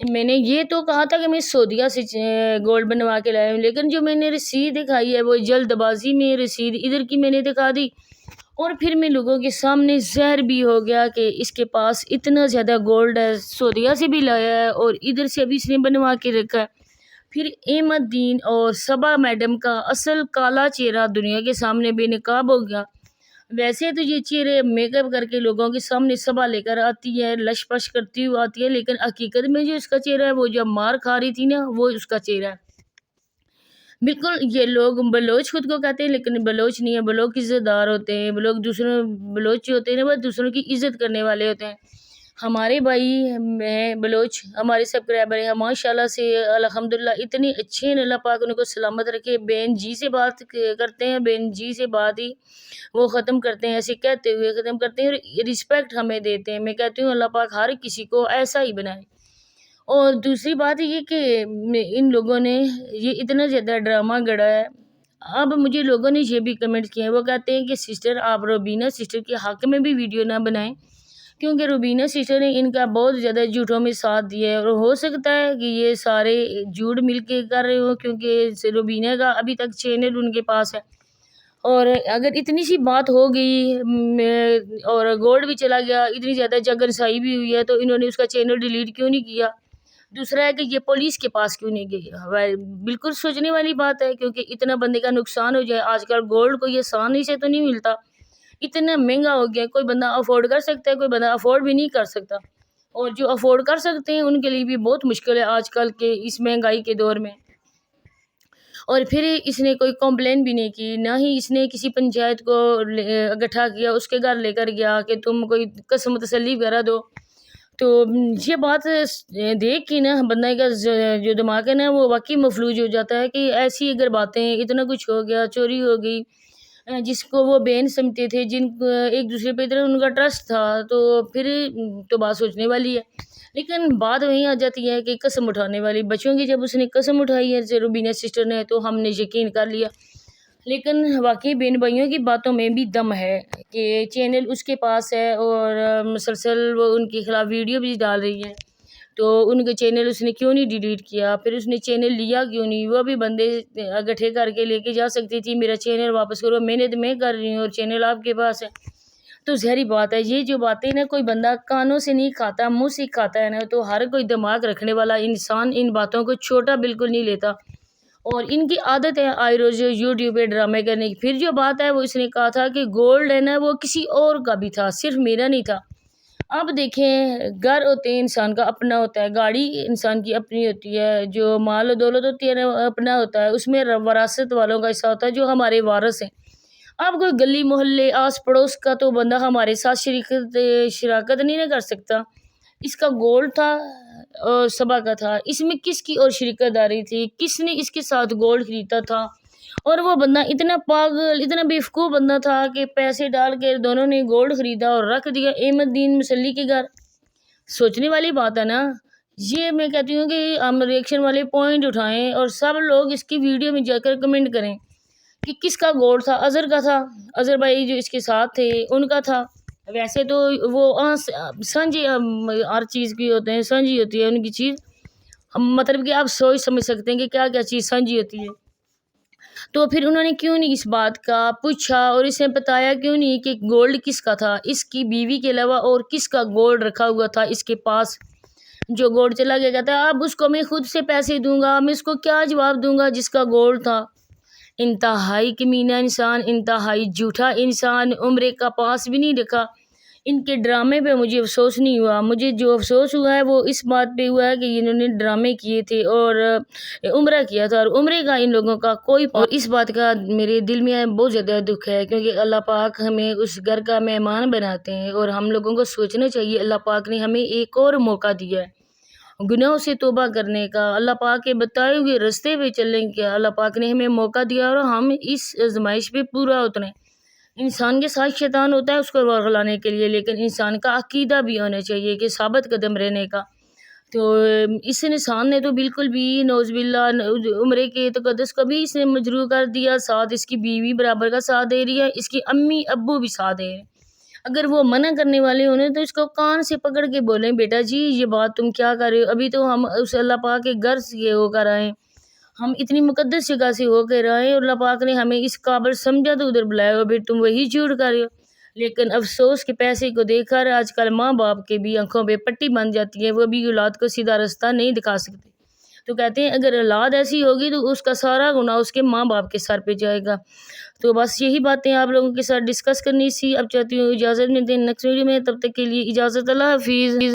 میں نے یہ تو کہا تھا کہ میں سعودیہ سے گولڈ بنوا کے لایا ہوں، لیکن جو میں نے رسید دکھائی ہے وہ جلد بازی میں رسید ادھر کی میں نے دکھا دی، اور پھر میں لوگوں کے سامنے ظاہر بھی ہو گیا کہ اس کے پاس اتنا زیادہ گولڈ ہے، سعودیہ سے بھی لایا ہے اور ادھر سے ابھی اس نے بنوا کے رکھا ہے۔ پھر احمد دین اور صبا میڈم کا اصل کالا چہرہ دنیا کے سامنے بے نقاب ہو گیا۔ ویسے تو یہ چہرے میک اپ کر کے لوگوں کے سامنے صبا لے کر آتی ہے، لش پش کرتی ہوئی آتی ہے، لیکن حقیقت میں جو اس کا چہرہ ہے وہ جب مار کھا رہی تھی نا، وہ اس کا چہرہ ہے۔ بالکل یہ لوگ بلوچ خود کو کہتے ہیں لیکن بلوچ نہیں ہے، بلوچ عزت دار ہوتے ہیں، بلوچ جو ہوتے ہیں نا وہ دوسروں کی عزت کرنے والے ہوتے ہیں۔ ہمارے بھائی ہیں بلوچ، ہمارے سبسکرائبر ہیں ماشاءاللہ سے الحمدللہ اتنے اچھے ہیں، اللہ پاک ان کو سلامت رکھے۔ بین جی سے بات کرتے ہیں، بین جی سے بات ہی وہ ختم کرتے ہیں، ایسے کہتے ہوئے ختم کرتے ہیں اور رسپیکٹ ہمیں دیتے ہیں۔ میں کہتی ہوں اللہ پاک ہر کسی کو ایسا ہی بنائے۔ اور دوسری بات یہ کہ ان لوگوں نے یہ اتنا زیادہ ڈرامہ گڑھا ہے۔ اب مجھے لوگوں نے یہ بھی کمنٹ کیے ہیں، وہ کہتے ہیں کہ سسٹر آپ روبینہ سسٹر کے حق میں بھی ویڈیو نہ بنائیں، کیونکہ روبینہ سسٹر نے ان کا بہت زیادہ جھوٹوں میں ساتھ دیا ہے، اور ہو سکتا ہے کہ یہ سارے جھوٹ مل کے کر رہے ہوں، کیونکہ روبینہ کا ابھی تک چینل ان کے پاس ہے۔ اور اگر اتنی سی بات ہو گئی اور گولڈ بھی چلا گیا، اتنی زیادہ جگرسائی بھی ہوئی ہے، تو انہوں نے اس کا چینل ڈیلیٹ کیوں نہیں کیا؟ دوسرا ہے کہ یہ پولیس کے پاس کیوں نہیں گئی؟ بالکل سوچنے والی بات ہے، کیونکہ اتنا بندے کا نقصان ہو جائے۔ آج کل گولڈ کو یہ آسانی سے تو نہیں ملتا، اتنا مہنگا ہو گیا، کوئی بندہ افورڈ کر سکتا ہے، کوئی بندہ افورڈ بھی نہیں کر سکتا، اور جو افورڈ کر سکتے ہیں ان کے لیے بھی بہت مشکل ہے آج کل کے اس مہنگائی کے دور میں۔ اور پھر اس نے کوئی کمپلین بھی نہیں کی، نہ ہی اس نے کسی پنچایت کو اکٹھا کیا، اس کے گھر لے کر گیا کہ تم کوئی قسم تسلی وغیرہ دو۔ تو یہ بات دیکھ کے نا بندہ کا جو دماغ ہے نا وہ واقعی مفلوج ہو جاتا ہے کہ ایسی اگر باتیں اتنا کچھ ہو گیا، چوری ہو گئی، جس کو وہ بہن سمجھتے تھے، جن ایک دوسرے پہ اتنا ان کا ٹرسٹ تھا، تو پھر تو بات سوچنے والی ہے۔ لیکن بات وہیں آ جاتی ہے کہ قسم اٹھانے والی بچوں کی، جب اس نے قسم اٹھائی ہے روبینہ سسٹر نے، تو ہم نے یقین کر لیا۔ لیکن واقعی بہن بھائیوں کی باتوں میں بھی دم ہے کہ چینل اس کے پاس ہے اور مسلسل وہ ان کے خلاف ویڈیو بھی ڈال رہی ہے، تو ان کے چینل اس نے کیوں نہیں ڈیلیٹ کیا؟ پھر اس نے چینل لیا کیوں نہیں؟ وہ بھی بندے اکٹھے کر کے لے کے جا سکتی تھی، میرا چینل واپس کرو، محنت میں کر رہی ہوں اور چینل آپ کے پاس ہے۔ تو ظاہری بات ہے یہ جو باتیں نا کوئی بندہ کانوں سے نہیں کھاتا، منہ سے کھاتا ہے نا، تو ہر کوئی دماغ رکھنے والا انسان ان باتوں کو چھوٹا بالکل نہیں لیتا، اور ان کی عادت ہے آئے روز یوٹیوب پہ ڈرامے کرنے کی۔ پھر جو بات ہے وہ اس نے کہا تھا کہ گولڈ ہے نا وہ کسی اور کا بھی تھا، صرف میرا نہیں تھا۔ اب دیکھیں گھر ہوتے ہیں انسان کا اپنا ہوتا ہے، گاڑی انسان کی اپنی ہوتی ہے، جو مال و دولت ہوتی ہے نا اپنا ہوتا ہے، اس میں وراثت والوں کا حصہ ہوتا ہے جو ہمارے وارث ہیں۔ اب کوئی گلی محلے آس پڑوس کا تو بندہ ہمارے ساتھ شراکت نہیں نہ کر سکتا۔ اس کا گولڈ تھا اور صبا کا تھا، اس میں کس کی اور شرکت داری تھی؟ کس نے اس کے ساتھ گولڈ خریدا تھا؟ اور وہ بندہ اتنا پاگل، اتنا بیوقوف بندہ تھا کہ پیسے ڈال کے دونوں نے گولڈ خریدا اور رکھ دیا احمد دین مسلی کے گھر۔ سوچنے والی بات ہے نا۔ یہ میں کہتی ہوں کہ ہم ریئیکشن والے پوائنٹ اٹھائیں اور سب لوگ اس کی ویڈیو میں جا کر کمنٹ کریں کہ کس کا گولڈ تھا۔ اظہر کا تھا، اظہر بھائی جو اس کے ساتھ تھے ان کا تھا۔ ویسے تو وہ سانجھی ہر چیز کی ہوتے ہیں، سانجھی ہوتی ہے ان کی چیز، مطلب کہ آپ سوچ سمجھ سکتے ہیں کہ کیا کیا چیز سانجھی ہوتی ہے۔ تو پھر انہوں نے کیوں نہیں اس بات کا پوچھا اور اسے بتایا کیوں نہیں کہ گولڈ کس کا تھا؟ اس کی بیوی کے علاوہ اور کس کا گولڈ رکھا ہوا تھا اس کے پاس؟ جو گولڈ چلا گیا کہتا ہے اب اس کو میں خود سے پیسے دوں گا، میں اس کو کیا جواب دوں گا جس کا گولڈ تھا؟ انتہائی کمینہ انسان، انتہائی جھوٹا انسان، عمرے کا پاس بھی نہیں رکھا۔ ان کے ڈرامے پہ مجھے افسوس نہیں ہوا، مجھے جو افسوس ہوا ہے وہ اس بات پہ ہوا ہے کہ انہوں نے ڈرامے کیے تھے اور عمرہ کیا تھا، اور عمرے کا ان لوگوں کا کوئی اور اس بات کا میرے دل میں بہت زیادہ دکھ ہے، کیونکہ اللہ پاک ہمیں اس گھر کا مہمان بناتے ہیں اور ہم لوگوں کو سوچنا چاہیے اللہ پاک نے ہمیں ایک اور موقع دیا ہے گناہوں سے توبہ کرنے کا، اللہ پاک کے بتائے ہوئے رستے پہ چلنے کا۔ اللہ پاک نے ہمیں موقع دیا اور ہم اس آزمائش پہ پورا اتریں۔ انسان کے ساتھ شیطان ہوتا ہے اس کو ورغلانے کے لیے، لیکن انسان کا عقیدہ بھی ہونا چاہیے کہ ثابت قدم رہنے کا۔ تو اس انسان نے تو بالکل بھی نعوذ باللہ عمرے کے تقدس کو بھی اس نے مجروح کر دیا، ساتھ اس کی بیوی برابر کا ساتھ دے رہی ہے، اس کی امی ابو بھی ساتھ دے رہے ہیں۔ اگر وہ منع کرنے والے ہونے تو اس کو کان سے پکڑ کے بولیں بیٹا جی یہ بات تم کیا کر رہے ہو، ابھی تو ہم اس اللہ پاک کے گھر سے ہو کر آئے، ہم اتنی مقدس جگہ سے ہو کے رہے اور اللہ پاک نے ہمیں اس قابل سمجھا تو ادھر بلایا، پھر تم وہی جھوٹ کر رہے ہو۔ لیکن افسوس کے پیسے کو دیکھ کر آج کل ماں باپ کے بھی آنکھوں پہ پٹی بن جاتی ہے، وہ بھی اولاد کو سیدھا راستہ نہیں دکھا سکتے۔ تو کہتے ہیں اگر اولاد ایسی ہوگی تو اس کا سارا گناہ اس کے ماں باپ کے سر پہ جائے گا۔ تو بس یہی باتیں آپ لوگوں کے ساتھ ڈسکس کرنی سی۔ اب چاہتی ہوں اجازت میں دیں نیکسٹ ویڈیو میں، تب تک کے لیے اجازت، اللہ حافظ۔